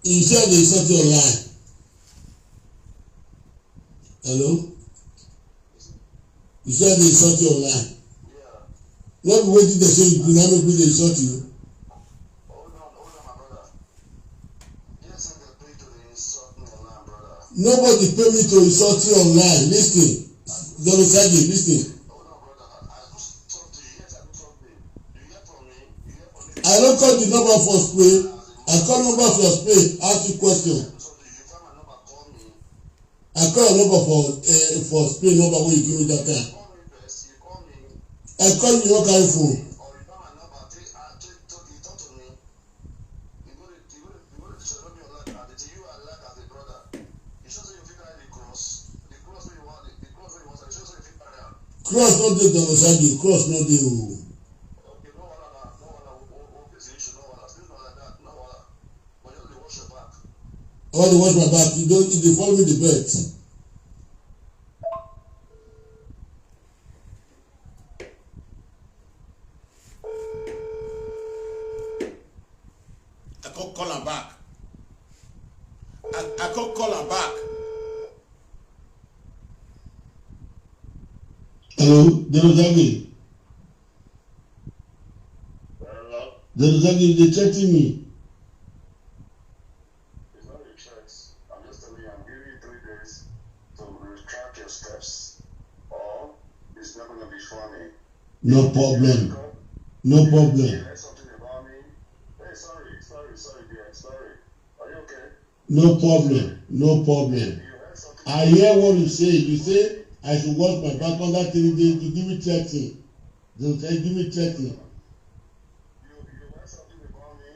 You said they insult you online. Hello? You said they insult you online. Not waiting to say you do not make me insult you. Hold on, my brother. Yes, I can pay to insult me online, brother. Nobody pay me to insult you online. Listen. Osagie, listen. Hold on, brother. I do talk to you. Yes, I do talk to you. You hear from me? You hear from me? I don't call the number for spray. I call number for spray. Ask you question. You find my number, call me. I call a number for spray number when you give me that time. Call me first. You call me. I call you, no carry phone. Or you find my number, you talk to me. You go to disturb me online. You are like as a brother. You should say you figure out the cross. The cross where you want. The cross where you want. You should say you figure it out. Cross not dey Osagie. Cross not dey o. Okay, no wahala. What is the issue? No wahala. Still not like that. No wahala. But you only wash your back. I want to wash my back. You follow me the bet. I can't call her back. I can't call her back. Hello, Osagie. Hello? Osagie, they threaten me. It's not a choice. I'm just telling you, I'm giving you 3 days to retract your steps, or it's not going to be funny. No problem. No problem. You heard something about me? Hey, sorry, dear. Sorry. Are you okay? No problem. No problem. You heard something? I hear what you say. You say I should wash my back under 3 days. You give me 30. They say give me 30. You heard something about me?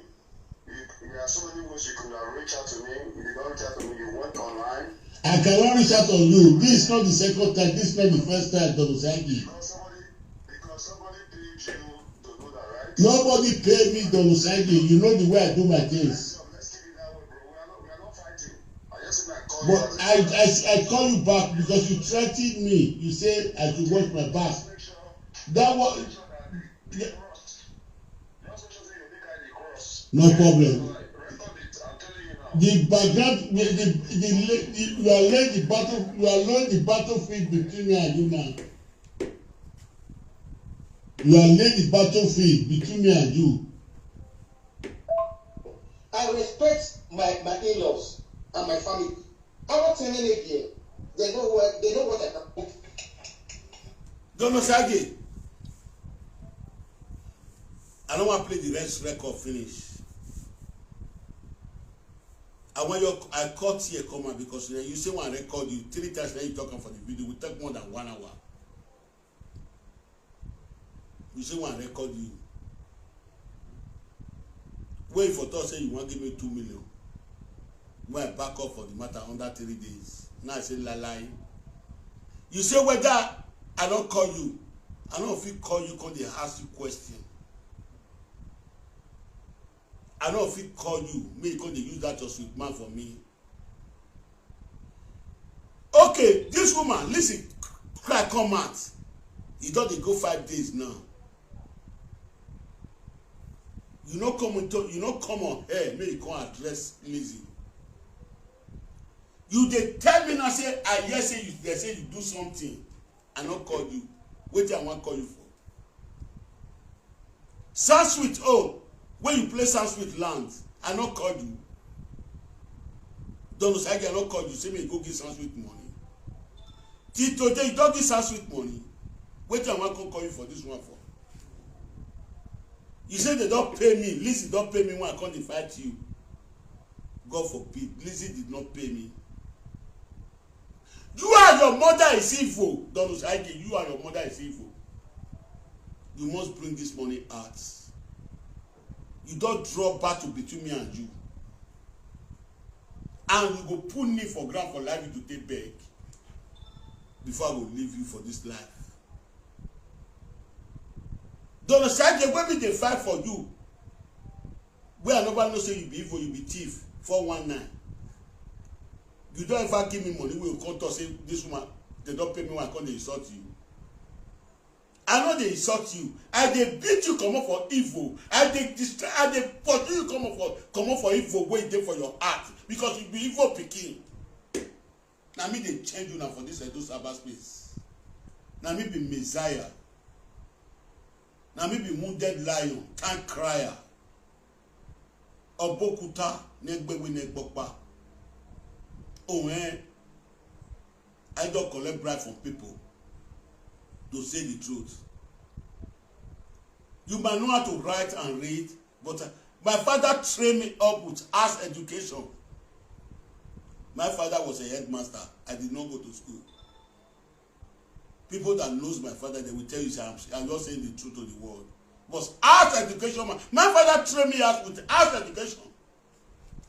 There are so many ways you could have reached out to me. You did not reach out to me. You went online. I cannot reach out on you. This is not the second time. This is not the first time, Osagie. Because somebody paid you to do that, right? Nobody paid me, Osagie. You know the way I do my things. Let's keep it that way, bro. We are not fighting. I just said I call But you. I call you back because you threatened me. You say I should wash my back. That was no problem. The background, you are laying the battlefield between me and you now. You are laying the battlefield between me and you. I respect my in-laws and my family. I'm not telling it here. They know what I can do. Osagie, I don't want to play the rest record finish. I cut here comment because you say when I record you 3 times when you talking for the video we take more than 1 hour. You say when I record you. Wait for thought say you want to give me 2 million. When I back up for the matter under 3 days. Now I say lie. You say whether I don't call you. I don't know if you call you because they ask you question. I don't know if it call you, me because they use that as sweet man for me. Okay, this woman, listen, cry come out. You thought they go 5 days now. You know come on here, me you can't address Lizzie. You they tell me now say I hear say they say you do something. I not call you. Wait till I want call you for. Sanskrit, oh. When you play Sanskrit land, I not call you. Osagie, I not call you. Say me go give Sanskrit money. Till today, you don't give Sanskrit money. Wait till I want to call you for this one for. You say they don't pay me. Lizzie don't pay me when I come to fight you. God forbid. Lizzie did not pay me. You and your mother is evil. Osagie, you and your mother is evil. You must bring this money out. You don't draw battle between me and you. And you go put me for ground for life to take back before I will leave you for this life. Osagie, when they fight for you, where I nobody know say you be evil, you be thief, 419. You don't ever give me money, we will come to say this woman, they don't pay me when I come to insult you. I know they insult you. I dey beat you come up for evil. I dey destroy. I dey pursue you come up for evil wey dey for your heart because you be evil pikin. Na me dey change you now for this Edo cyberspace. Na me be Messiah. Na me be wounded lion, can't crier. Obokuta negbewe negbokpa. Oh I don't collect bribe from people to say the truth. You might know how to write and read, but my father trained me up with arts education. My father was a headmaster. I did not go to school. People that knows my father, they will tell you, I'm just saying the truth to the world. But arts education, my father trained me up with arts education.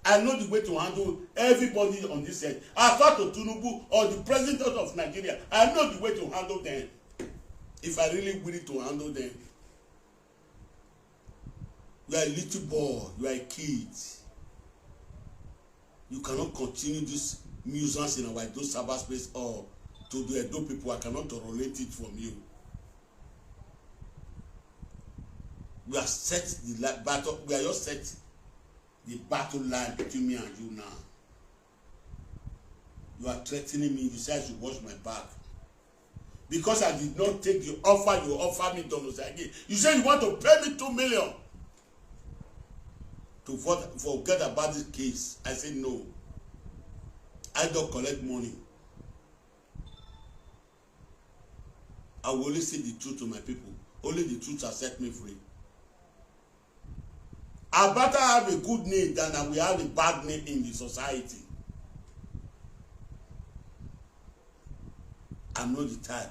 I know the way to handle everybody on this side. I thought to Tinubu or the president of Nigeria. I know the way to handle them. If I really willing to handle them. You are a little boy. You are a kid. You cannot continue this nuisance in our Edo cyberspace or to the Edo people. I cannot tolerate it from you. We are set the battle. We are just set the battle line between me and you now. You are threatening me. You say I should wash my back. Because I did not take the offer you offered me, Don Osagie. You say you want to pay me 2 million to forget about this case. I said no. I don't collect money. I will only say the truth to my people. Only the truth will set me free. I better have a good name than I will have a bad name in the society. I'm not the type.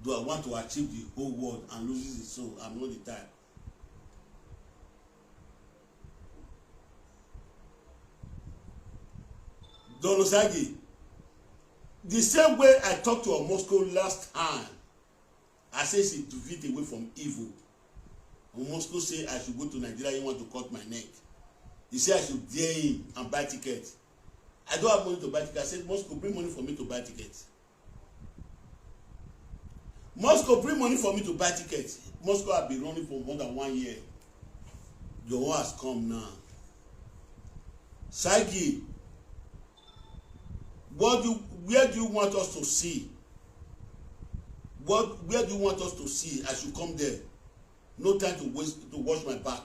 Do I want to achieve the whole world and lose the soul? I'm not the type. Don Osagie, the same way I talked to Moscow last time, I say she to fit away from evil. Moscow say I should go to Nigeria. He want to cut my neck. He said I should dare him and buy tickets. I don't have money to buy tickets. I said, Moscow, bring money for me to buy tickets. Moscow, bring money for me to buy tickets. Moscow have been running for more than 1 year. The war has come now. Osagie, where do you want us to see? Where do you want us to see? I should come there. No time to wash my back.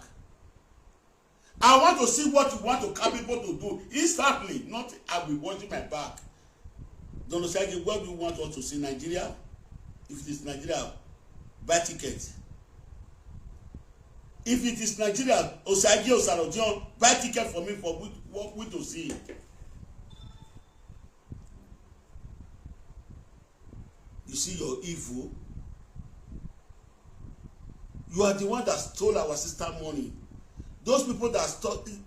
I want to see what you want to capable to do instantly. Not I will washing my back. Don Osagie, where do you want us to see? Nigeria? If it is Nigeria, buy ticket. If it is Nigeria, Osagie or Dion, buy ticket for me for what we to see. You see your evil. You are the one that stole our sister money. Those people that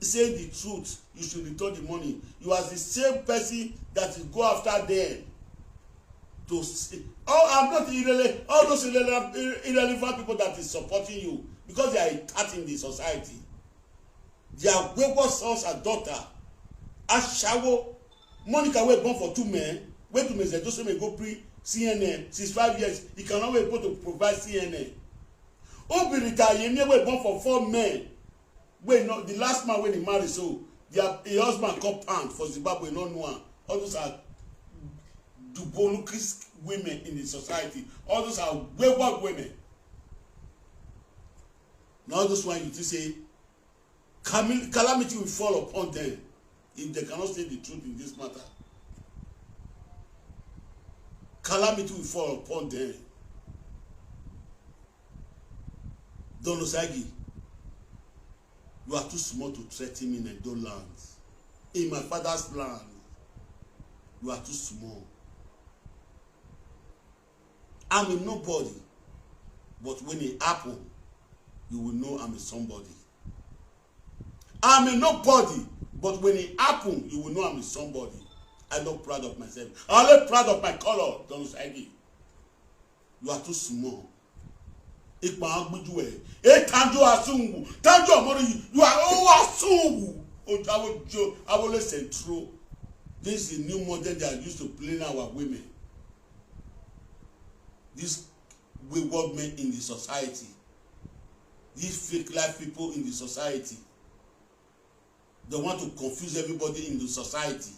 say the truth, you should return the money. You are the same person that will go after them to see. Oh, I'm not irrelevant. All those irrelevant people that is supporting you because they are hurting the society. Their wayward sons and daughter. Ashawo, Monica were born for 2 men. Wait to me, Joseph may go pre CNN 65 years. He cannot be able to provide CNN. Obirita Yemi were born for 4 men. Wait, no, the last man when he married, so a husband got pound for Zimbabwe, no one. All those are Dubolukis women in the society. All those are wayward women. Now those one you just say calamity will fall upon them if they cannot say the truth in this matter. Calamity will fall upon them. Don Osagie, you are too small to threaten me in Edo land. In my father's land, you are too small. I'm a nobody. But when it happens, you will know I'm a somebody. I'm a nobody. But when it happens, you will know I'm a somebody. I'm not proud of myself. I'm not proud of my color, Don Osagie. You are too small. You are oh I will listen true. This is the new model they are used to playing our women. these wayward men in the society, these fake life people in the society. They want to confuse everybody in the society.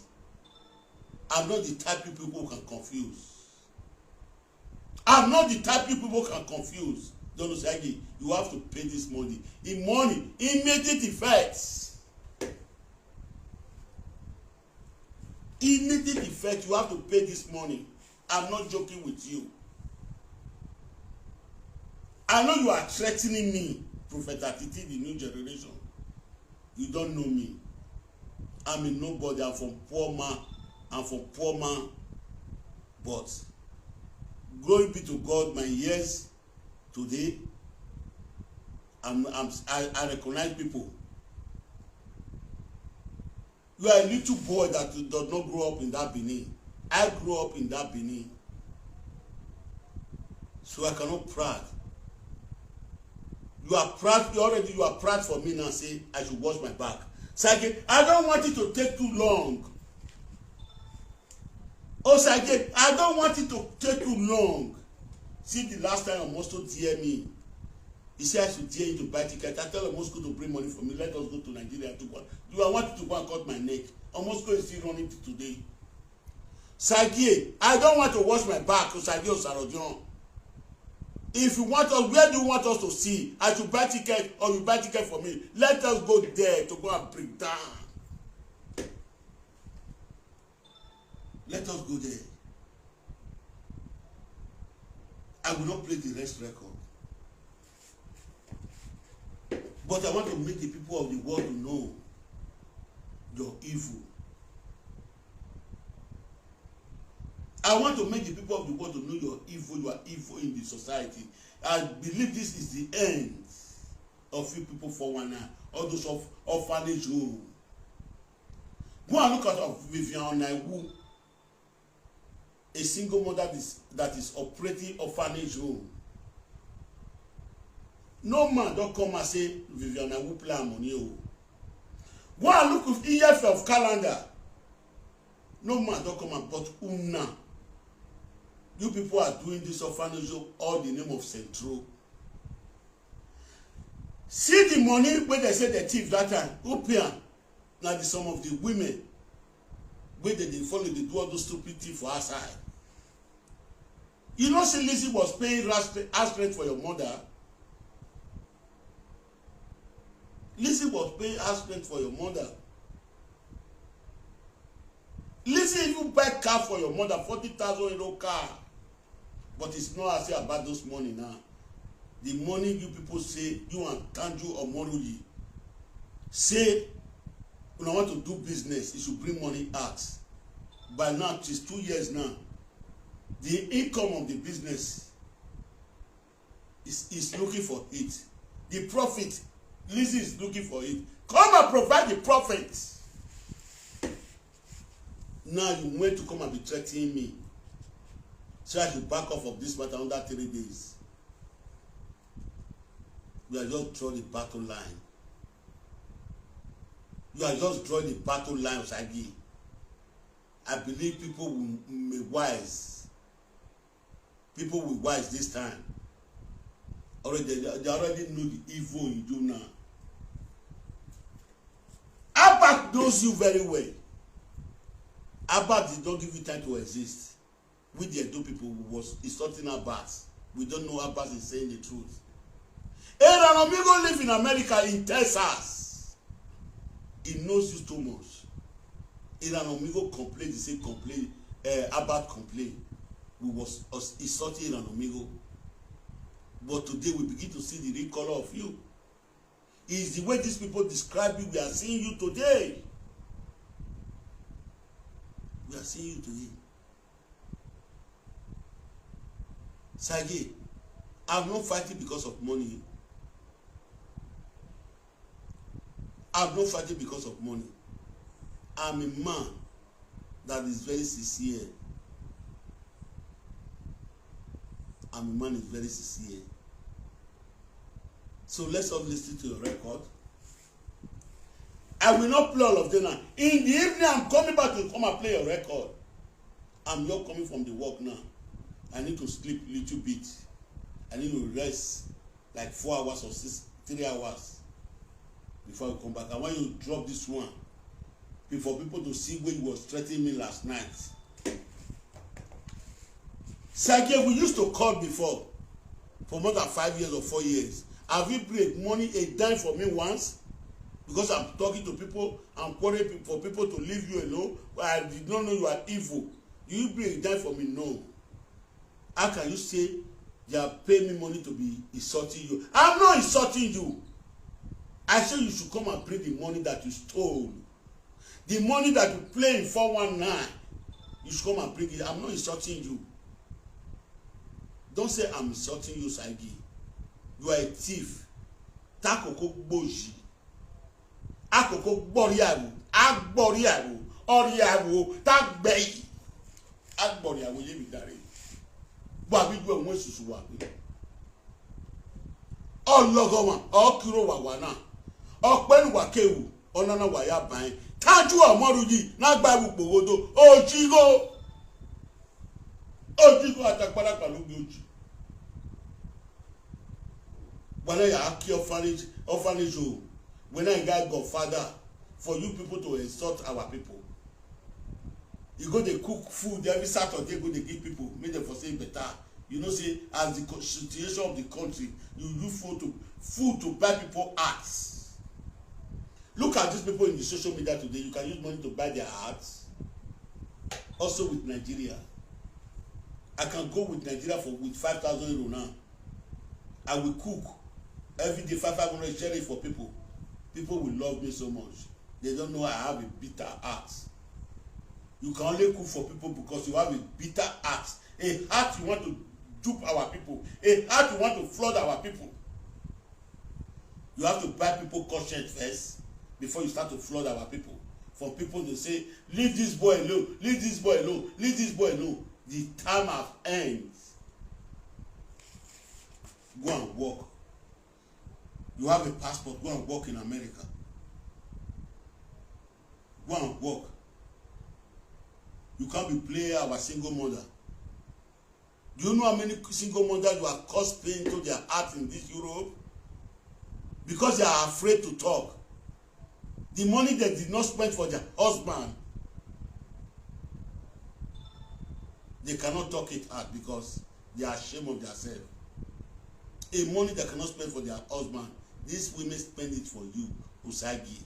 I'm not the type of people who can confuse. I'm not the type of people who can confuse. Don't Osagie, you have to pay this money. In money, immediate effects. Immediate effect, you have to pay this money. I'm not joking with you. I know you are threatening me, Prophet Atiti, the new generation. You don't know me. I'm a nobody. I'm from poor man. I'm from poor man. But glory be to God, my years today, I recognize people. You are a little boy that does not grow up in that Benin. I grew up in that Benin. So I cannot proud. You are proud, you are proud for me now, say I should wash my back. Osagie, I don't want it to take too long. Osagie, I don't want it to take too long. See, the last time Moscow dear me, he said I should dare you to buy ticket. I tell Moscow to bring money for me. Let us go to Nigeria to go. Do I want you to go and cut my neck? Moscow is still running to today. Osagie, I don't want to wash my back. Osagie Osarojon. If you want us, where do you want us to see? I should buy ticket or you buy ticket for me. Let us go there to go and break down. Let us go there. I will not play the rest record. But I want to make the people of the world to know your evil. I want to make the people of the world to know your evil. You are evil in the society. I believe this is the end of you people for one night. All those of orphanage home. Go and look at Vivian, a single mother that is operating orphanage home. No man don't come and say Vivian will play money. Go and look at EF of calendar. No man don't come and but Una. You people are doing this orphanage all the name of Central. See the money where they say the thief that time. Opian. Now some of the women where they follow, they do all those stupid things for our side. You know, see, Lizzie was paying house rent for your mother. Lizzie was paying house rent for your mother. Lizzie even buy car for your mother, 40,000 euro car. But it's not as about those money now. The money you people say, you and Tanju or Moruyi, say, when I want to do business, you should bring money out. By now, it is 2 years now. The income of the business is looking for it. The profit, Lizzie is looking for it. Come and provide the profit. Now you went to come and be threatening me. So I should back off of this matter under 3 days. You are just drawing the battle line. You are just drawing the battle line, Osagie. I believe people will be wise. People will wise this time. They already know the evil you do now. Abba knows you very well. Abba did not give you time to exist. We the Edo people was insulting Abbas. We don't know Abbas is saying the truth. Aaron Amigo live in America, in Texas. He knows you too much. Aaron Amigo complained, he said complain, Abbas complained. We was insulting Aaron Amigo. But today we begin to see the real color of you. It is the way these people describe you. We are seeing you today. We are seeing you today. Osagie, I'm not fighting because of money. I'm not fighting because of money. I'm a man that is very sincere. I'm a man that is very sincere. So let's all listen to your record. I will not play all of them now. In the evening, I'm coming back to come and play your record. I'm not coming from the work now. I need to sleep a little bit. I need to rest like 4 hours or 3 hours before you come back. And when you drop this one, for people to see when you was threatening me last night. Sergey, we used to call before for more than 5 years or 4 years. Have you paid money a dime for me once? Because I'm talking to people, I'm calling for people to leave you alone. I did not know you are evil. Do you pay a dime for me? No. How can you say you are paying me money to be insulting you? I'm not insulting you. I say you should come and bring the money that you stole. The money that you play in 419, you should come and bring it. I'm not insulting you. Don't say I'm insulting you, Sagi. You are a thief. Takoko boji. Akoko boriaru. Agboriaru. Oriaru. Tagbei. Agboriaru yemi dare. Babi gwe mwe susu wa. Ologowan. Okiro wa wana. Okpenu wa kewu. Onana wa ya bain. Taju amoruji. Nagba ibupogodo. Ojigo. Ojigo atakpara kalugi oji. When I have orphanage, when I got Godfather, for you people to insult our people. You go to cook food every Saturday, go to give people, make them for say better. You know, say as the situation of the country, you use food to buy people hearts. Look at these people in the social media today. You can use money to buy their hearts. Also with Nigeria, I can go with Nigeria with 5,000 euro now. I will cook. Every day 500 share it for people. People will love me so much. They don't know I have a bitter heart. You can only cook for people because you have a bitter heart. A heart you want to dupe our people. A heart you want to flood our people. You have to buy people conscience first before you start to flood our people. For people to say, leave this boy alone, leave this boy alone, leave this boy alone. The time has ended. Go and work. You have a passport, go and work in America. Go and work. You can't be playing our single mother. Do you know how many single mothers you are caused pain to their heart in this Europe? Because they are afraid to talk. The money they did not spend for their husband, they cannot talk it out because they are ashamed of themselves. A money they cannot spend for their husband, these women spend it for you, Osagie.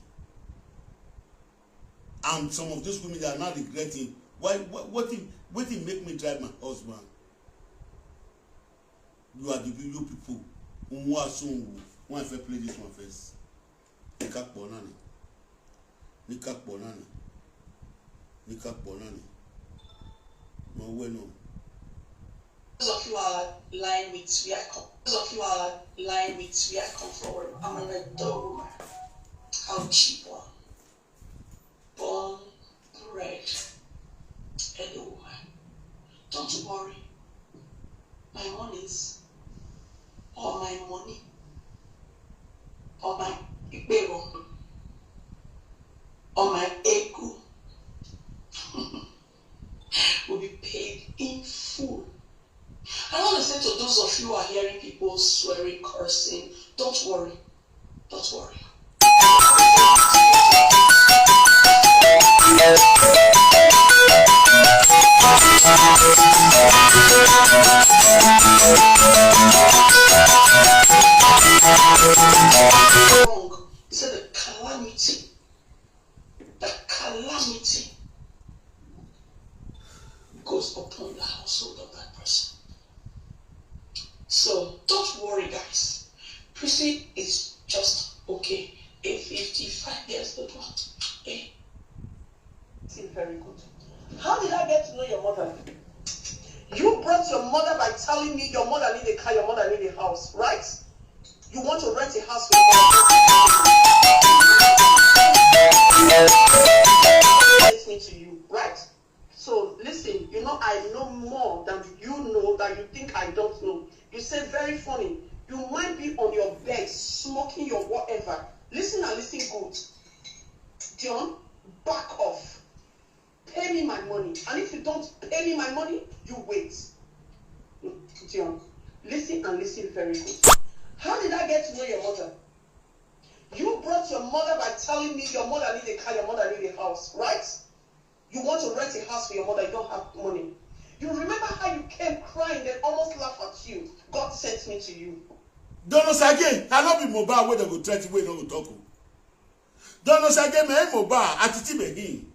And some of those women, they are now regretting, what did make me drive my husband? You are the you people who are soon when I play this one first. Nikak bonani. No way no. Those of you are lying with where I come. Those of you are lying with where I come from. I'm an adult woman. How cheap one. Born, bred, and a woman. Don't worry. My monies, or my money, or my ibero, or my ego will be paid in full. I want to say to those of you who are hearing people swearing, cursing, don't worry. Don't worry. Wrong. He said the calamity goes upon the household of that person. So don't worry, guys. Prissy is just okay. A 55 years old one. Okay. Seems very good. How did I get to know your mother? You brought your mother by telling me your mother need a car, your mother need a house, right? You want to rent a house for your mother. Listening to you, right? So listen, you know I know more than you know that you think I don't know. You say very funny. You might be on your bed smoking your whatever. Listen and listen good. Dion, back off. Pay me my money. And if you don't pay me my money, you wait. Dion, listen and listen very good. How did I get to know your mother? You brought your mother by telling me your mother need a car, your mother need a house, right? You want to rent a house for your mother, you don't have money. You remember how you came crying and almost laughed at you? God sent me to you. Don't Osagie, I don't be mobile where they go try to wait on talk. Don't Osagie, me mobile, Atiti me.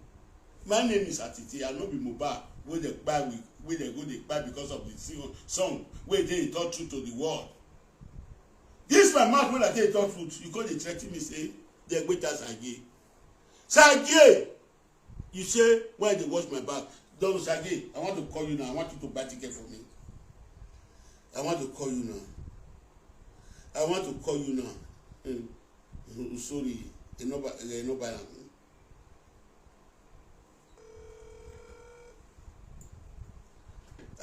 My name is Atiti, I don't be mobile where they buy where they go they buy because of the song where they talk truth to the world. This my mouth when I tell you talk truth, you go they threaten me say they wait as Osagie. Osagie, you say why they watch my back? Don't Osagie, I want to call you now. I want you to buy ticket for me. I want to call you now. I want to call you now. Sorry, nobody.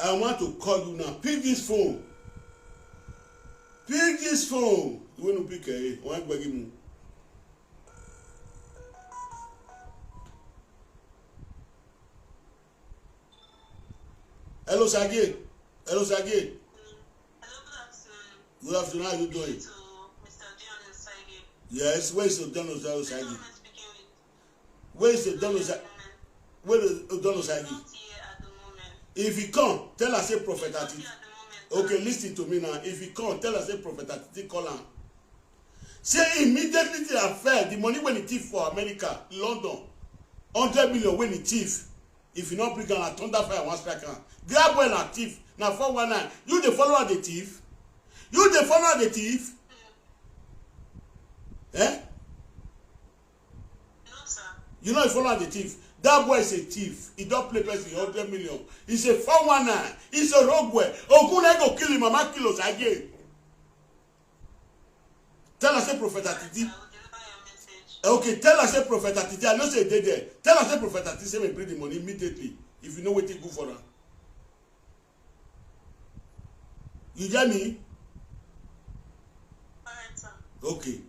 I want to call you now. Pick this phone. Pick this phone. You want to pick it? I want to give you. Hello, Osagie. Hello, Osagie. Good afternoon. How are you doing? To Mr. Dion Osagie. Yes. Where is the Don Osagie? Where is the Don Osagie? Where is the Don Osagie? If he come, tell us a prophet Atiti. Okay, listen to me now. If he come, tell us a prophet Atiti call him. Say immediately to affair the money when he thief for America, London, 100 million when he thief. If you not bring a thunder fire one strike him. Grab when a thief. Now 419. You the follower the thief. You the follower the thief. Eh? No, sir. You know you follow the thief. That boy is a thief. He don't play person 100 million. He's a 419. He's a rogue boy. Ogun go kill him. Mama kill us again. Tell us a prophet Atiti. Okay, tell us a prophet Atiti. I know say they there. Tell us a prophet Atiti. Say we bring the money immediately. If you know what to go for her. You hear me? Alright, sir. Okay.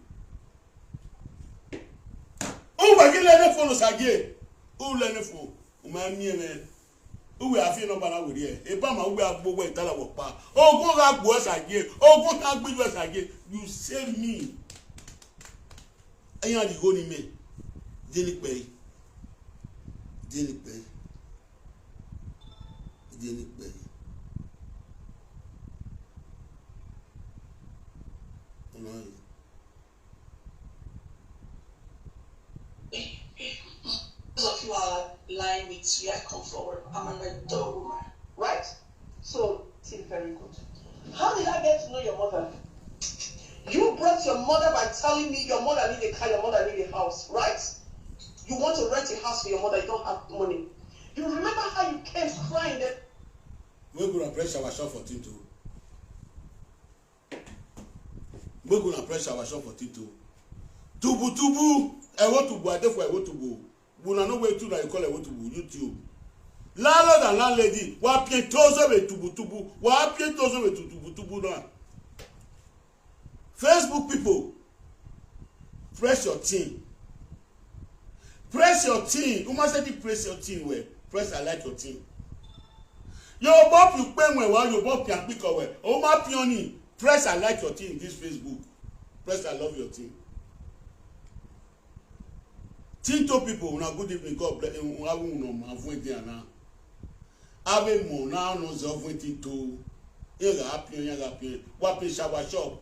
Who will get any phone Osagie? Who learn phone? Man, who will have no banner with here? A bama who will go and tell our pa. Oh, go up Osagie. Oh, go up with Osagie. You save me. I am the only me. Didn't pay. Didn't pay. Didn't pay. Those of you are lying with where I come from. I'm an adult woman, right? So, it's very good. How did I get to know your mother? You brought your mother by telling me your mother need a car, your mother need a house, right? You want to rent a house for your mother, you don't have money. You remember how you came crying that we're going to press our shop for Tito. We're going to press our shop for Tito. Tubu. I want to go. I therefore I want to go. We don't know where to you call it want to go. YouTube. Landlord and landlady. Wa pay tozo we tubu. Wa pay tozo we tubu now. Facebook people, press your team. Press your team. You must say press your team where. Press I like your team. Your bop you pen where your bop can pick away. Oh my peony. Press I like your team this Facebook. Press I love your team. Tinto people, una good evening. God bless you. I will know my voice there now. Ave mo now no zovwe Tinto. You happy. What be shower shop?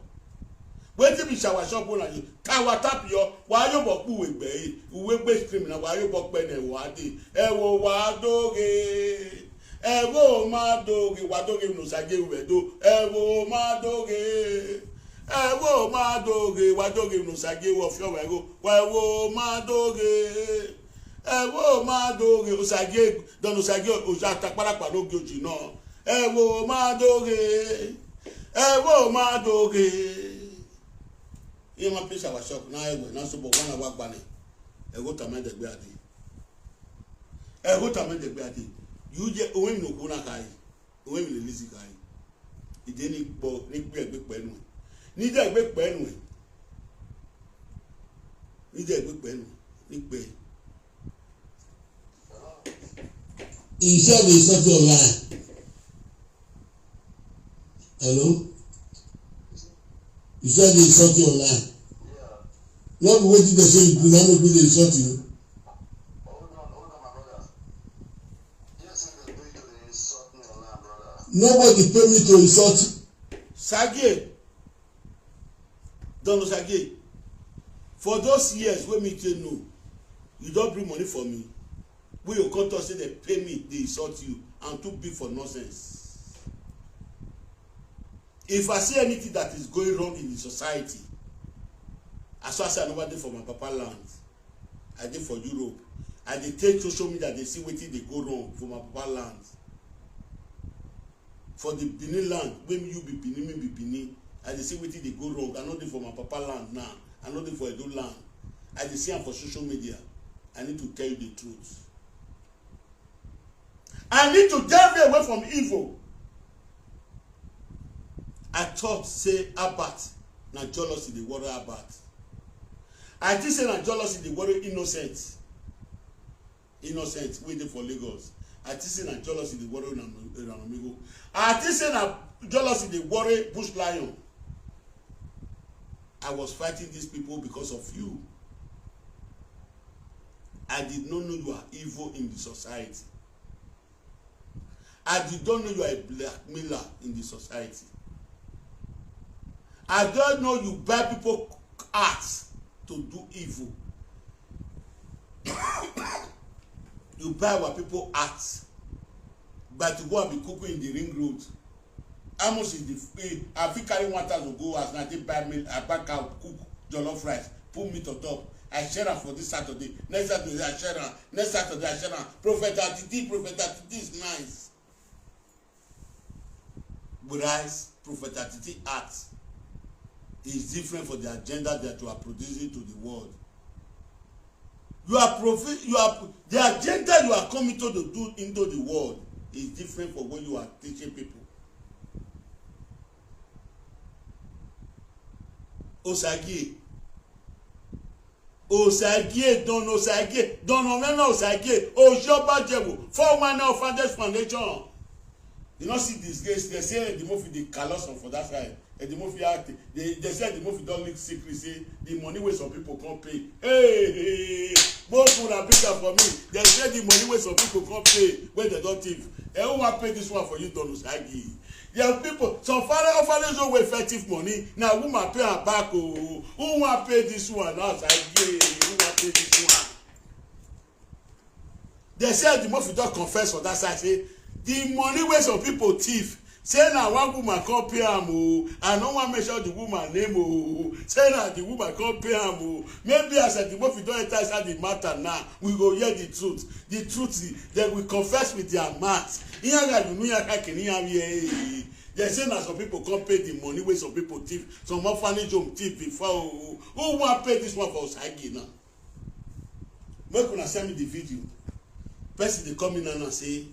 Wait till be shower shop on you. Kawa tap yo. Why you bok we be? We be stream na why you bok be ne wadi. Ewo wadoge. Ewo madoge. Wadoge no sage we do. Ewo madoge. Ewo madoge. Wadoge no sage wo fio we go. Ewo madoge. Ewo madoge. Osagie don Osagie ojata parapa no goji no. Ewo madoge. Ewo madoge. You ma place our shop now na so but one work bani. Ego tamen de gbe ade. Ego tamen de gbe ade. You je owen no ko na kai. Owen mi le lisi kai. Ide ni gbo ni gbe penu. Ni je gbe penu. Ni je gbe penu. Ni gbe. Iṣẹ́ mi sọ́jọ́ online. Hello? You said they insult you online. Yeah. Not waiting to say you do not know who they insult you. Hold on, my brother. Yes, they do it to the insult me online, brother. Nobody pay me to insult you. Sage. Don Osagie. For those years wey me take know, you don bring money for me. Wey your come talk say they pay me, they insult you, and too big for nonsense. If I see anything that is going wrong in the society, as far as I never did for my papa land, I did for Europe. I dey take social media, they see wetin dey go wrong for my papa land. For the Benin land, when you be Benin, me be Benin, I dey see wetin dey go wrong. I no dey for my papa land now. I no dey for Edo land. I dey see am for social media. I need to tell you the truth. I need to get me away from evil. I thought say Abat na jealousy dey worry Abat. I think say na jealousy dey worry innocent wey dey for Lagos. I think say na jealousy dey worry Ranamigo. I think say na jealousy dey worry Bush Lion. I was fighting these people because of you. I did not know you are evil in the society. I did not know you are a blackmailer in the society. I don't know you buy people arts to do evil. You buy our people arts, but to go and be cooking in the ring road. How much is the fee? I fit carry 1,000 go as na dey buy meal. I back out cook jollof rice, put meat on top. I share am for this Saturday. Next Saturday I share am. Next Saturday I share am. Prophet Atiti is nice. Whereas Prophet Atiti art is different for the agenda that you are producing to the world. The agenda you are coming to do into the world is different from what you are teaching people. Osagie, Don Omena Osagie, Ojobajewo, 419 Founders Foundation. You don't see these guys, they say the movie the Carlson for that side. And the movie they said the movie don't leak secret, say the money where some people can't pay. Hey, most people are bigger for me. They say the money where some people can't pay when they don't thief. And who want pay this one for you, Don Osagie? There are people, some fathers don't wait effective money. Now who want pay her back? Oh, who want pay this one? Now Osagie, who want pay this one? They said the movie don't confess for that side, say the money where some people thief. Say na one woman come pay am o. I no wan mention the woman name o. Say na the woman come pay am o. Maybe as the movie don enter inside the matter now, we go hear the truth. The truth is they will confess with their mouth. They say na some people come pay the money wey some people thief. Some orphanage home thief before o. Who wan pay this one for Osagie now? Make una send me the video. Person dey come in now and say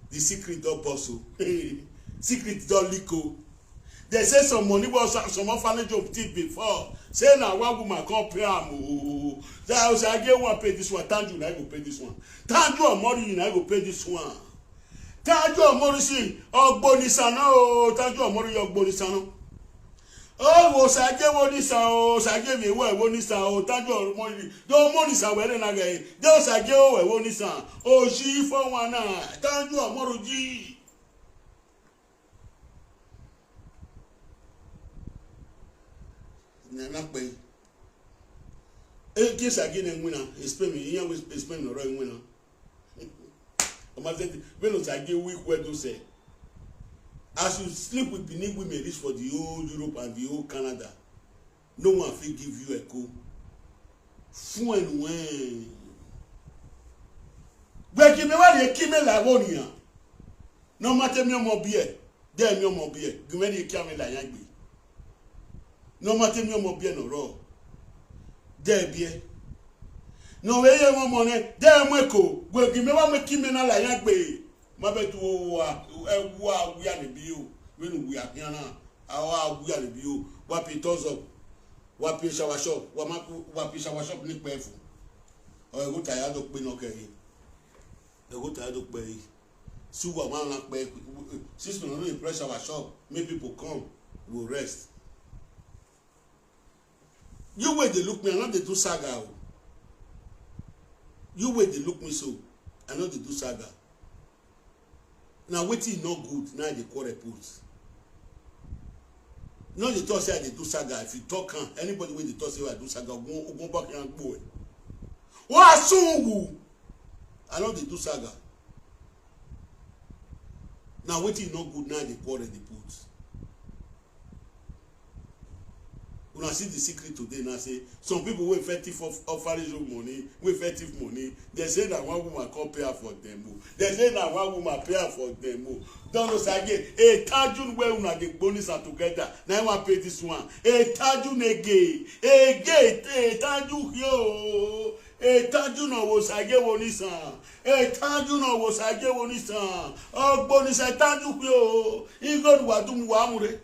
the secret don burst o. Secret don leak o. They say some money was some orphanage of thief before. Say na one woman come pay am o. Osagie wan pay this one. Tanju na go pay this one. Tanju Omori na go pay this one. Tanju Omori si Ogbonisana o. Tanju Omori Ogbonisana. Oh, Osagie wonisa o. Osagie mi wo wonisa o. Tanju Omori do monisa were na ge. Do Osagie o wonisa. O ji for one na. Tanju Omori ji. Na pe e case again en winner explain me here we explain no right winner o ma say when Osagie week where to say as you sleep with Benin women reach for the whole Europe and the whole Canada, no one fit give you a call fun and when but give me what you keep me like one here no matter me mo beer there me mo beer give me the camera like yagbe. No matter me mo bien no ro. There bien. No we ye mo money, there mweko. We give me wa me kimi na la yagbe. Ma be tu wa we are the bio. We no we are here na. Awa we are the bio. Wa pi toss up. Wa pi shower shop. Wa pi shower shop ni pefu. O go tired of pe no ke yi. E go tired of pe yi. See what man like back. Since we don't press our shop, make people come, we'll rest. You wait they look me, I know they do saga. You wait they look me so, I know they do saga. Now waiting no good, now they quarrel put. No, they talk say they do saga. If you talk, anybody when they talk say I do saga, go back and go. What soon? I know they do saga. Now waiting no good, now they quarrel they put. When I see the secret today, now say some people who effective offering money, who effective money, they say that one woman can't pay for them. They say that one woman pay for them. Don't know again. A tajun where una the bonus are together. Now I want pay this one. A tajun again. A gate. A tajun yo. A tajun Osagie wonisan. A tajun Osagie wonisan. Oh bonus a tajun yo. He go wadum wamure.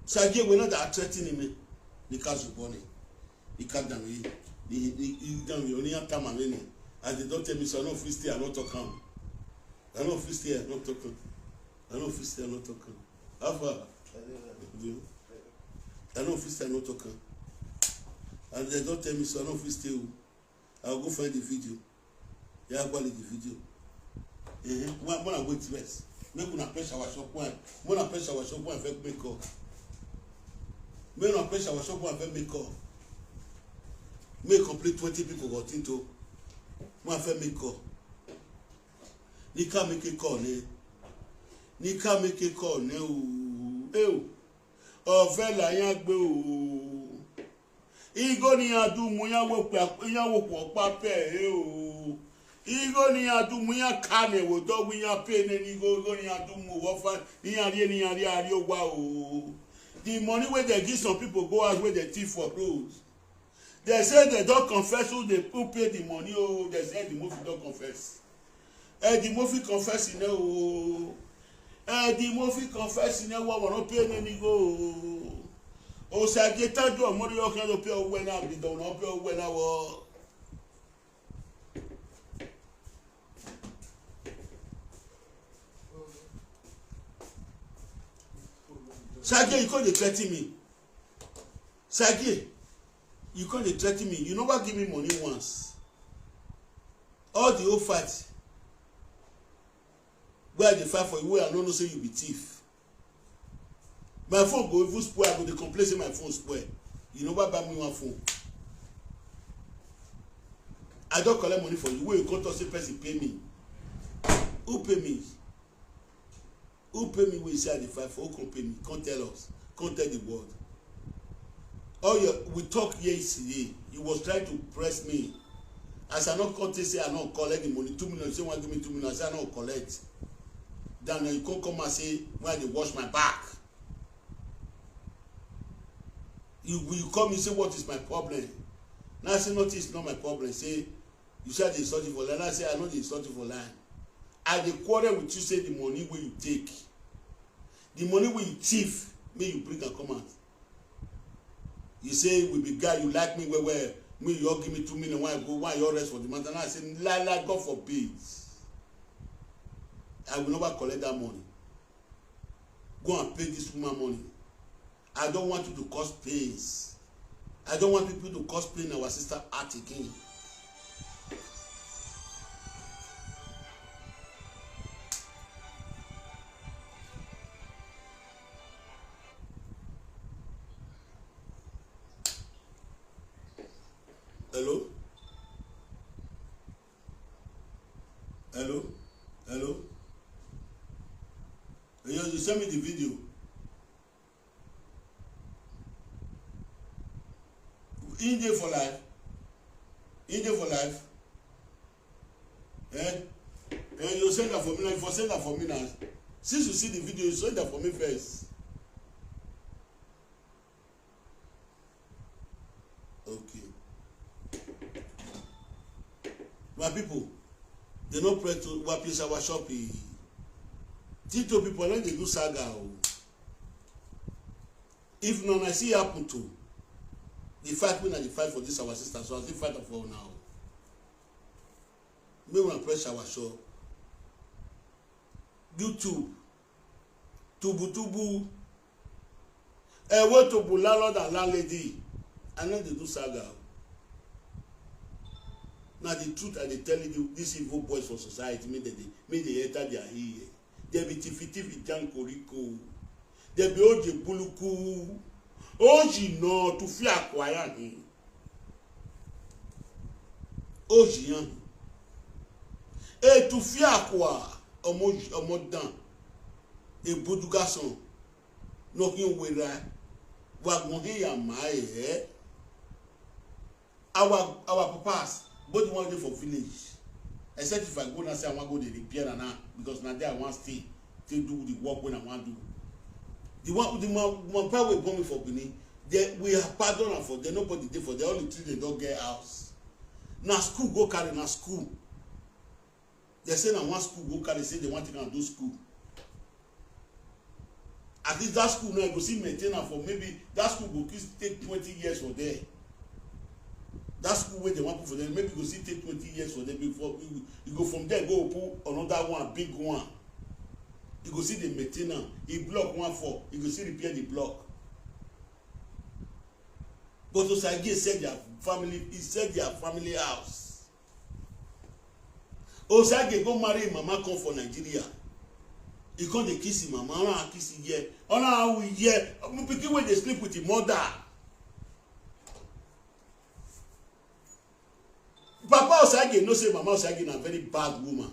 Osagie we not that threatening me because you born it. He can't damn me. He damn you only have time and money. And they don't tell me so I know if stay I not talk come. I know if stay I not talk come. I know if stay I not talk come. How far? I know if stay I not talk come. And they don't tell me so I know if stay. I'll go find the video. Yeah, I'll quality the video. When I wait rest, make una pressure our shop one. When I pressure our shop one, make make call. When I pressure our shop one, make call. Make complete 20 people got into. One make call. Nika make a call ne. Nika make a call ne o. Ovela yagbe o. Igo ni adu mu ya wo pa pe o. Igo ni adu mu ya kane wo do wi ya pe ne ni go ni adu mu wo fa ni ari ogwa o. The money where they give some people go out where they thief for roads. They say they don't confess who pay the money. Oh, they say the movie don't confess. The movie confess in the movie confess in what will not pay any go. Osagie taju omori yo kan lo pay owo na bi don no pay owo na wo. Osagie, you can't threaten me. Osagie, you can't threaten me. You never give me money once. All the old fight. Where they fight for you, where I don't know say you be thief. My phone go even spoil, I go to complain say my phone spoil. You never buy me one phone. I don't collect money for you. Where you come to say person pay me. Who pay me? Who pay me when you say I fight for? Who can pay me? Can't tell us. Can't tell the world. We talked yesterday. You was trying to press me. As I not come to say I not collect the money. 2 million. Say one give me 2 million. I say I not collect. Then you can't come and say when they wash my back. You come and say what is my problem? Now I say no, it's not my problem. Say you said they insult you for line. I say I know they insult you for line. I dey quarrel with you say the money where you take. The money where you thief, may you bring and come out. You say we be guy, you like me where me you all give me 2 million, why go, why you rest for the matter? And I say, la God forbid. I will never collect that money. Go and pay this woman money. I don't want you to cause pains. I don't want people to cause pain in our sister Atiti. Hello? Hello? Hello? You send me the video. In there for life. In there for life. You send that for me now. If you send that for me now. Since you see the video, you send that for me first. Okay. My people, they no pray to what place our shop. Tito people, let they do saga. If none I see happen to, The fight when I fight for this our sister, so I still fight for now. Me wanna press our show. YouTube. Tubu. What to landlord and landlady. I know they do saga. Now the truth I dey tell you, these evil boys for society, may they enter their ear. They be tifi jankoriko. They be oje buluku. Oji no to fi acquire him. Oji yan. E to fi acquire omo dan. E bodu garçon. No kin wera. Wa gon he ya mai eh. Our papas, both one day for village. Except if I go and say I want to go the repair now because now there I want stay do the work when I want to do. The one power will bomb me for Benin. We have pardon for them. Nobody there for the only three they don't get house. Now school go carry now school. They say now one school go carry say they want to go and do school. At least that school now go see maintenance for maybe that school go take 20 years for there. That school where they want to put for them, maybe go see take 20 years for them before you go from there, go put another one, big one. You go see the maintenance. He block one for, you go see repair the block. But Osagie said their family, he said their family house. Osagie go marry him, mama come for Nigeria. He come dey kiss him, mama, I kiss him here. Oh no, how we here? Pikin when they sleep with him mother. Papa Osagie no say Mama Osagie na very bad woman.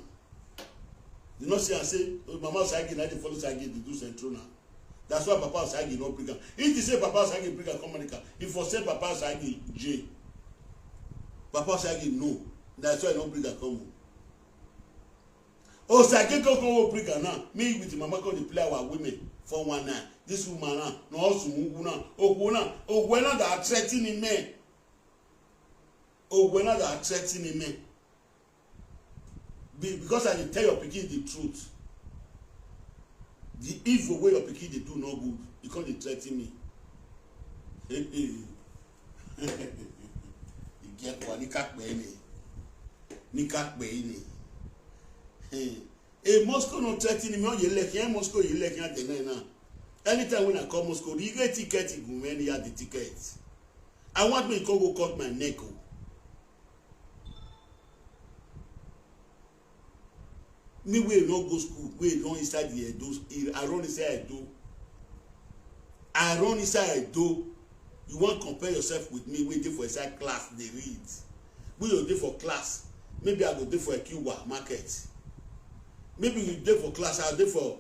You know say I say Mama Osagie na dey follow Osagie dey do central now. That's why Papa Osagie no bring am. If he say Papa Osagie bring am come America, if for say Papa Osagie jail. Papa Osagie no. That's why no bring am come. Osagie go bring am now. Me with Mama go dey play our women 419. This woman now, no also mugu now. Ogwo na that threatening men. Oh, when are they threatening me? Because I didn't tell your pikin the truth. The evil way your pikin they do no good. You can't threaten me. You get what? Nikak beini. Moscow no threatening me. You like Moscow. You like now. Anytime when I come Moscow, you get ticket. You go many the ticket. I want me to go cut my neck. Me we no go school, we run inside the Edo. I run inside Edo. I run inside Edo. You want to compare yourself with me? We dey for inside class, they read. We go dey for class. Maybe I go dey for a Cuba market. Maybe we dey for class, I dey for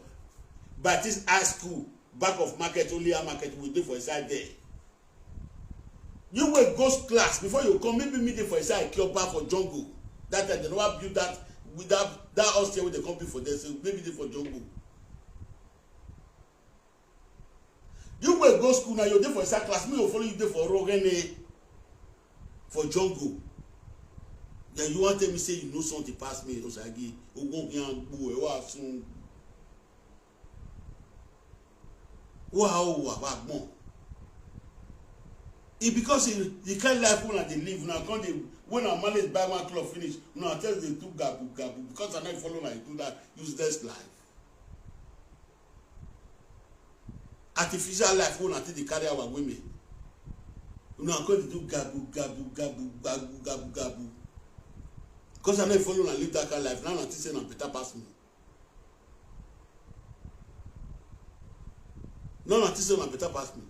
Baptist High School, back of market, only a market, we dey for inside there. You will go class before you come, maybe me dey for inside Cuba for jungle. That time they never build that. With that house here with the company for them, so maybe they for jungle. You will go school now, you're there for a class, me will follow you there for Rogene, for jungle. Then you want to tell me say you know something past me, Osagie, wow, it because the kind of life when they live now, when a man is buy one club finish, no, I tell they do gabu because I'm not following like do that useless life. Artificial life when I think they carry our women. You know, I'm going to do gabu. Because I'm not following and live that kind of life. Now I'm saying I'm better past me. No, I'm saying I'm better past me.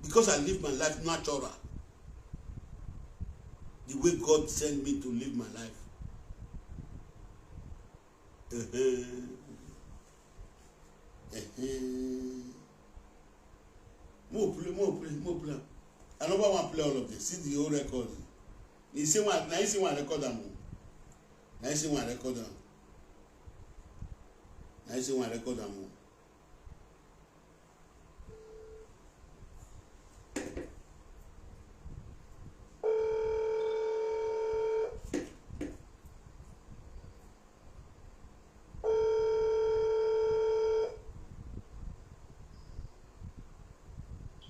Because I live my life natural. The way God sent me to live my life. More play. I never want to play all of this. See the whole record. You see one, now you see one record them. Now you see one record them. Now you see one record them.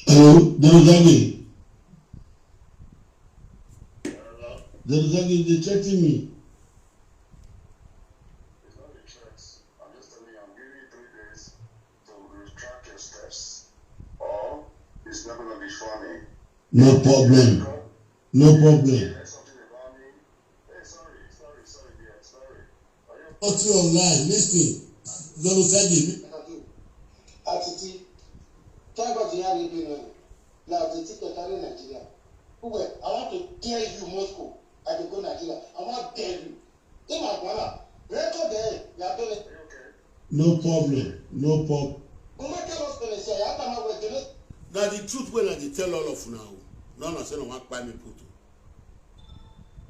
Hello? Osagie. Osagie, they threaten me. It's not a threat. I'm just telling you, I'm giving you 3 days to retract your steps, or it's not going to be funny. No problem. No problem. There's something about me. Hey, sorry, dear, sorry. Are you? What's online? Listen. Osagie. Atiti, tell about the young people now. Atiti can carry Nigeria. I want to tell you, Moscow. I can go Nigeria. I want to tell you. In my brother, record there. You are doing it. No problem. No problem. Now the truth when I tell all of now. None of say no one buy me put.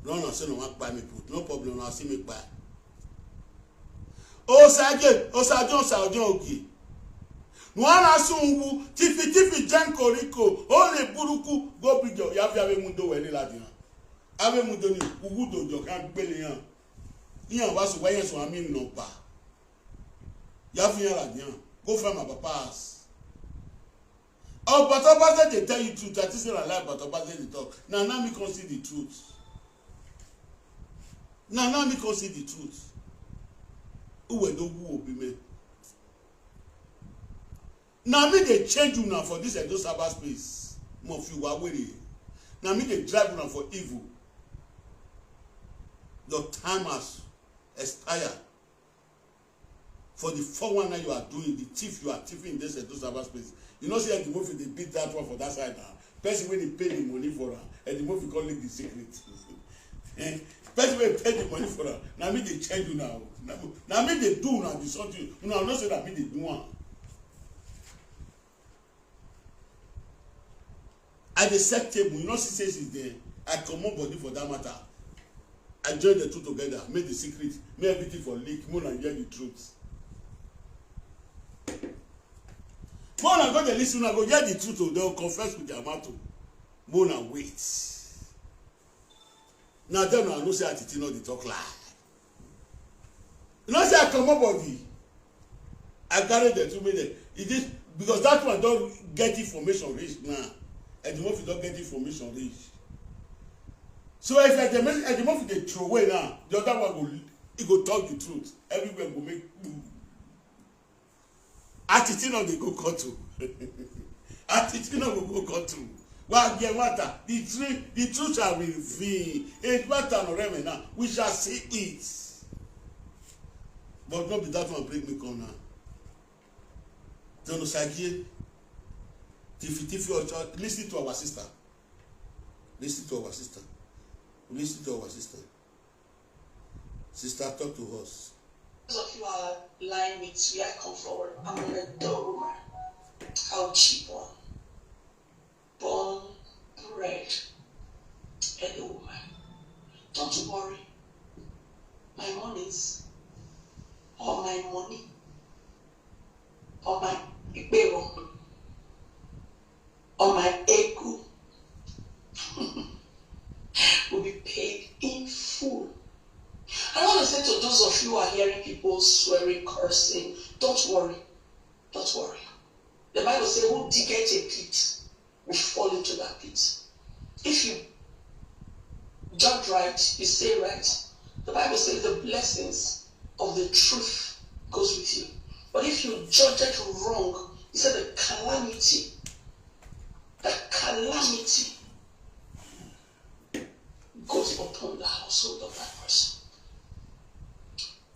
None of say no one buy me put. No problem. Now see me buy. Osagie, okay. Nwana sungu tifi janko riko ole buruku go bijo ya fi ave mundo we ni ladian ave mundo ni ugudo jo kan gbele yan yan wa so wayen so ami no pa ya fi yan ladian go from my papa's. Oh, but Obaze they tell you truth. That is not a lie, but Obaze they talk. Now me can see the truth. Now me can see the truth. Who will do be me? Now me they change you now for this Edo cyberspace. More few are waiting. Now me they drive you now for evil. Your time has expired. For the 419 you are doing, the thief you are thieving in this Edo cyberspace. You know, see at the movie they beat that one for that side now. Person when they pay the money for her, and the movie call it the secret. Person when pay the money for her, now me they change you now. Now me they do now the something. Now not say that me they do one. At the set table, you know, she says is there. I come on body for that matter. I join the two together, make the secret, make everything for leak, more than hear the truth. More than go to listen, I go hear the truth, they'll confess with their mouth. More than wait. Now then I know say Atiti no dey talk lie. You know say I come up body. I carry the 2 million. It is because that one don't get information reach now. And the more you don't get information reach. So if at the more they throw away now, the other one go talk the truth. Everywhere go make Atiti no dey go cut to. Atiti no go cut to. Well, get matter. The truth shall be revealed. It matter no remedy now. We shall see it. But not be that one break me come now. Don't Osagie. Tifi or church. Listen to our sister. Listen to our sister. Listen to our sister. Sister, talk to us. Those of you are lying with where I come forward. I'm an adult woman. How cheap one. Born, bred, and a woman. Don't worry. My monies, or my money, or my ibero, or my ego will be paid in full. I want to say to those of you who are hearing people swearing, cursing, don't worry. Don't worry. The Bible says, who diggeth a pit will fall into that pit. If you judge right, you say right. The Bible says the blessings of the truth goes with you. But if you judge it wrong, it said the calamity goes upon the household of that person.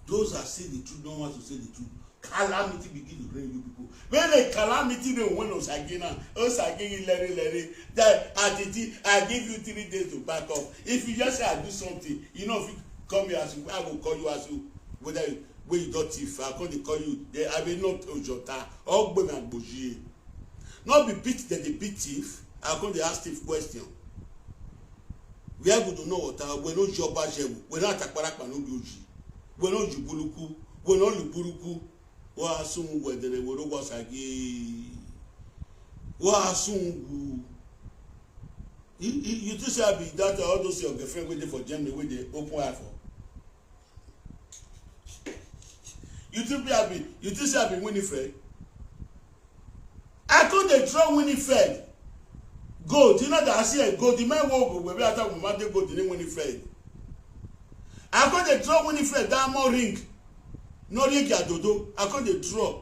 Those that say the truth don't want to say the truth. Calamity begin to bring you people. When the calamity don't win Osagie now, Osagie let that Atiti, I give you 3 days to back off. If you just say I do something, you know if you come here as you, I will call you as you, whether you, when you don't thief, I can't call you. I will not Ojota or Boji. Not be beat that they beat thief. I can't ask thief question. We are going to know what we don't job as we not Takparakpa no Boji. We not Jubuluku. We not Luburuku. Wa sungu wedere woro Osagie. Wa sungu. You just say be that all those your girlfriend waiting for Germany with the open eye for. You think be happy? You think say be Winifred? I call the draw Winifred. Gold, you know that I see a gold. The man will be after we want to go to the Winifred. I got the draw Winifred diamond ring. No ring ya dodo. I got the draw.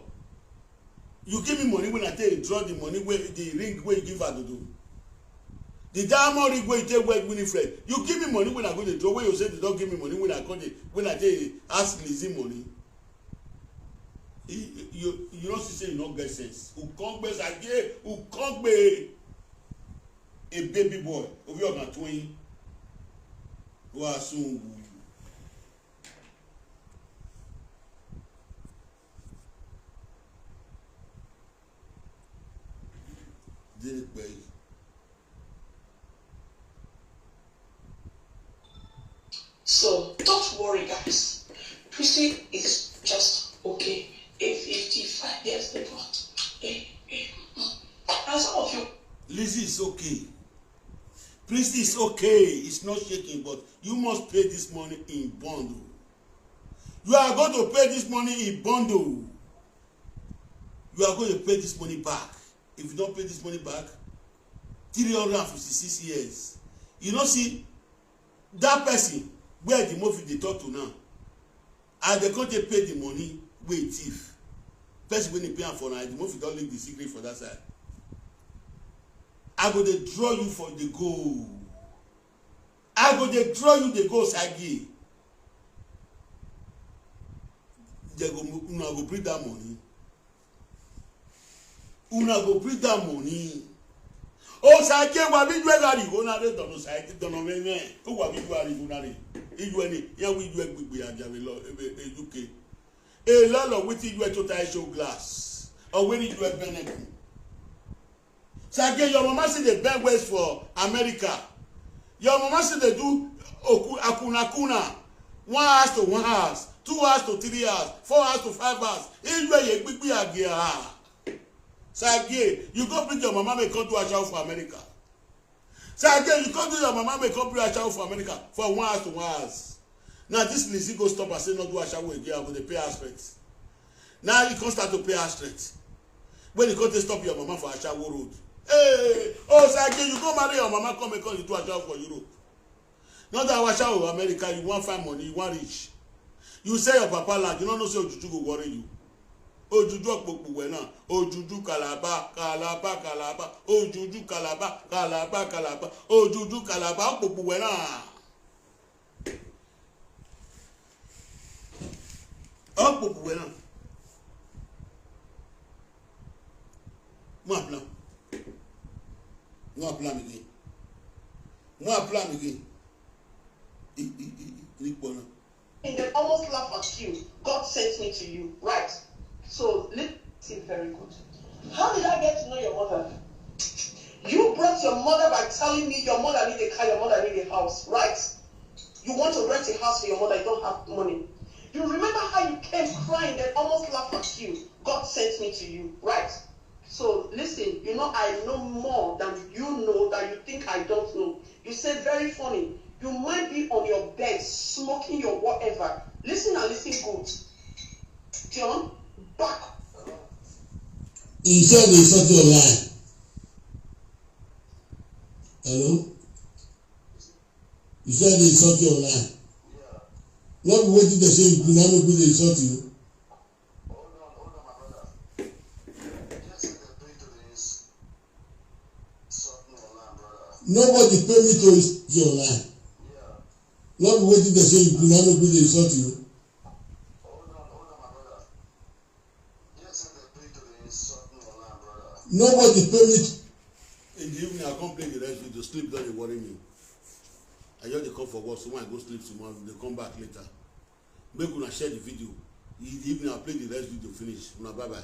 You give me money when I tell you draw the money where the ring where you give her dodo. The diamond ring where you take where Winifred. You give me money when I go to draw. Where you say they don't give me money when I got the when I tell you ask Lizzie money. You don't say you don't get sense. Who can't be again? Who can't be a baby boy? Over your twin. Who are soon. Didn't pay. So don't worry, guys. Prissy is just okay. A 55 years they brought. And some of you. Lizzie is okay. Prissy is okay. It's not shaking, but you must pay this money in bundle. You are going to pay this money in bundle. You are going to pay this money back. If you don't pay this money back, 356 years. You know, see, that person where the movie they talk to now, and they can't pay the money wey thief. Person when they pay am for now, the movie don't leak the secret for that side. I go dey draw you for the goal. I go dey draw you the goal, Osagie. They go, una go bring that money. Una go bring that money. Osagie wa bi jwe gari go na re don Osagie don me. O wa bi jwe ari go na re. Ijo ni, yan wi jwe gbegbe abiawe lo UK. A lot of with you total show glass. Or when you do benefit. So again, your mama say the best ways for America. Your mama say they do akuna kuna. 1 hours to 1 hours, 2 hours to 3 hours, 4 hours to 5 hours. Anyway, you be again. So again, you go bring your mama may come to a show for America. So again, you come to your mama may come to a show for America for 1 hour to 1 hours. Now this Lizzie go stop and say not do a shower again with the pay her straight. Now you can't start to pay her straight. When you can't stop your mama for a shower road. Hey, Osagie, you go marry your mama, come and call you to a shower for Europe. Not that a shower for America, you want find money, you want rich. You say your papa land, you don't know say Ojuju go worry you. Ojuju okpokpo na, Ojuju Calabar, Calabar, Calabar, Ojuju Calabar, Calabar, Calabar, Ojuju Calabar okpokpo na. Up bueno. Moi plan. Moi plan again. Moi plan again. And they almost laugh at you. God sent me to you, right? So listen very good. How did I get to know your mother? You brought your mother by telling me your mother need a car, your mother need a house, right? You want to rent a house for your mother, you don't have money. You remember how you came crying, they almost laughed at you. God sent me to you, right? So listen, you know I know more than you know that you think I don't know. You said very funny. You might be on your bed smoking your whatever. Listen and listen good. Dion, back. He said it's not your lie. Hello? He said it's not your lie. What way did they say you now make me insult you? Hold on, my brother. Just pay to this. Insult me online, brother. Nobody pay me to insult you online. Yeah. What way did they say you now make me insult you? Hold on, my brother. Just pay to this. Insult me online, brother. Nobody pay me. In the evening, I come play the rest video. Sleep don't worry me. I just come for work, so when I go sleep tomorrow, they come back later. Make una share the video. In the evening, I'll play the rest video finish. Una bye bye.